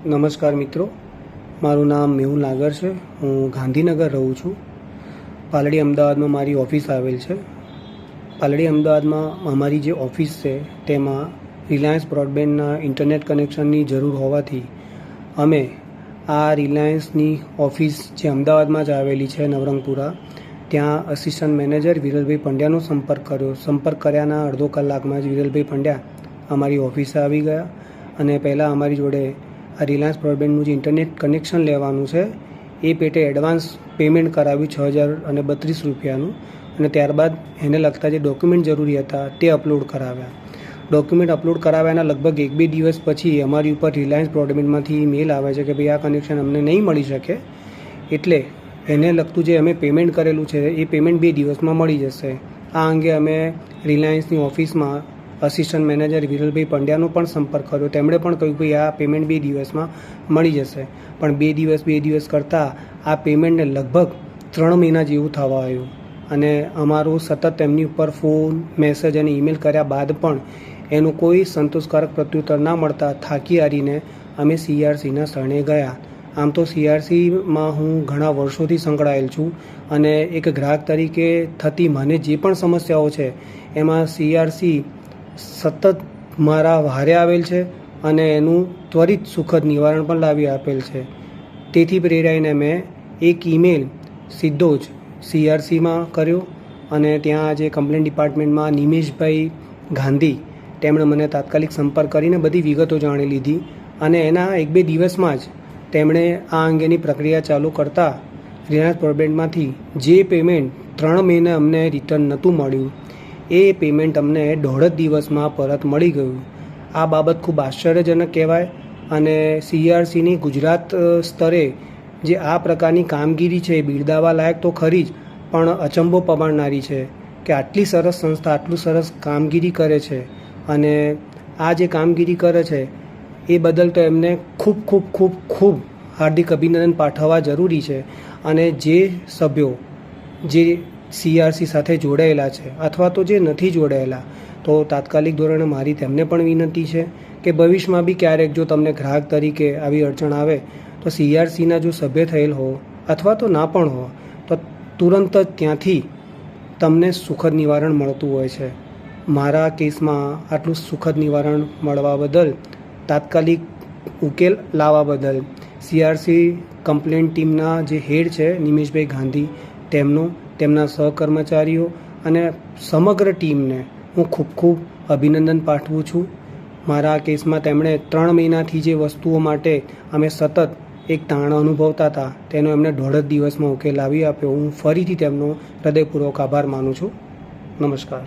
નમસ્કાર મિત્રો, મારું નામ મેહુલ નાગર છે. હું ગાંધીનગર રહું છું. પાલડી અમદાવાદમાં મારી ઓફિસ આવેલ છે. પાલડી અમદાવાદમાં અમારી જે ઓફિસ છે તેમાં રિલાયન્સ બ્રોડબેન્ડના ઇન્ટરનેટ કનેક્શનની જરૂર હોવાથી અમે આ રિલાયન્સની ઓફિસ જે અમદાવાદમાં જ આવેલી છે નવરંગપુરા, ત્યાં અસિસ્ટન્ટ મેનેજર વિરલભાઈ પંડ્યાનો સંપર્ક કર્યાના અડધો કલાકમાં જ વિરલભાઈ પંડ્યા અમારી ઓફિસે આવી ગયા અને પહેલાં અમારી જોડે આ રિલાયન્સ બ્રોડબેન્ડનું જે ઇન્ટરનેટ કનેક્શન લેવાનું છે એ પેટે એડવાન્સ પેમેન્ટ કરાવ્યું 6,032 રૂપિયાનું, અને ત્યારબાદ એને લગતા જે ડોક્યુમેન્ટ જરૂરી હતા તે અપલોડ કરાવ્યા. ડોક્યુમેન્ટ અપલોડ કરાવ્યાના લગભગ 1-2 દિવસ પછી અમારી ઉપર રિલાયન્સ બ્રોડબેન્ડમાંથી મેલ આવે છે કે ભાઈ આ કનેક્શન અમને નહીં મળી શકે, એટલે એને લગતું જે અમે પેમેન્ટ કરેલું છે એ પેમેન્ટ 2 દિવસમાં મળી જશે. આ અંગે અમે રિલાયન્સની ઓફિસમાં અસિસ્ટન્ટ મેનેજર વિરલભાઈ પંડ્યાનો પણ સંપર્ક કર્યો. તેમણે પણ કહ્યું કે આ પેમેન્ટ 2 દિવસમાં મળી જશે, પણ 2 દિવસ કરતાં આ પેમેન્ટને લગભગ 3 મહિના જેવું થવા આવ્યું, અને અમારું સતત તેમની ઉપર ફોન, મેસેજ અને ઈમેલ કર્યા બાદ પણ એનું કોઈ સંતોષકારક પ્રત્યુત્તર ના મળતા થાકી હારીને અમે CRCના શરણે ગયા. આમ તો CRCમાં હું ઘણા વર્ષોથી સંકળાયેલ છું, અને એક ગ્રાહક તરીકે થતી મને જે પણ સમસ્યાઓ છે એમાં CRC સતત મારા વહારે આવેલ છે અને એનું ત્વરિત સુખદ નિવારણ પણ લાવી આપેલ છે. તેથી પ્રેરાઈને મેં એક ઈમેલ સીધો જ CRCમાં કર્યો, અને ત્યાં જે કમ્પ્લેન્ટ ડિપાર્ટમેન્ટમાં નિમેશભાઈ ગાંધી, તેમણે મને તાત્કાલિક સંપર્ક કરીને બધી વિગતો જાણી લીધી, અને એના 1-2 દિવસમાં જ તેમણે આ અંગેની પ્રક્રિયા ચાલુ કરતાં રિલાયન્સ બ્રોડબેન્ડમાંથી જે પેમેન્ટ 3 મહિને અમને રિટર્ન નહોતું મળ્યું એ પેમેન્ટ અમને 1.5 દિવસમાં પરત મળી ગયું. આ બાબત ખૂબ આશ્ચર્યજનક કહેવાય, અને CRCની ગુજરાત સ્તરે જે આ પ્રકારની કામગીરી છે એ બિરદાવવા લાયક તો ખરી જ, પણ અચંબો પમાડનારી છે કે આટલી સરસ સંસ્થા આટલું સરસ કામગીરી કરે છે, અને આ જે કામગીરી કરે છે એ બદલ તો એમને ખૂબ હાર્દિક અભિનંદન પાઠવવા જરૂરી છે. અને જે સભ્યો જે CRC સાથે જોડાયેલા છે અથવા તો જે નથી જોડાયેલા, તો તાત્કાલિક ધોરણે મારી તેમને પણ વિનંતી છે કે ભવિષ્યમાં બી ક્યારેક જો તમને ગ્રાહક તરીકે આવી અડચણ આવે તો CRCના જો સભ્ય થયેલ હો અથવા તો ના પણ હો, તો તુરંત જ ત્યાંથી તમને સુખદ નિવારણ મળતું હોય છે. મારા કેસમાં આટલું સુખદ નિવારણ મળવા બદલ, તાત્કાલિક ઉકેલ લાવવા બદલ CRC કમ્પ્લેન્ટ ટીમના જે હેડ છે નિમેશભાઈ ગાંધી, તેમના સહકર્મચારીઓ અને સમગ્ર ટીમને હું ખૂબ અભિનંદન પાઠવું છું. મારા કેસમાં તેમણે 3 મહિનાથી જે વસ્તુઓ માટે અમે સતત એક તાણ અનુભવતા હતા તેનો એમણે 1.5 દિવસમાં ઉકેલ લાવી આપ્યો. હું ફરીથી તેમનો હૃદયપૂર્વક આભાર માનું છું. નમસ્કાર.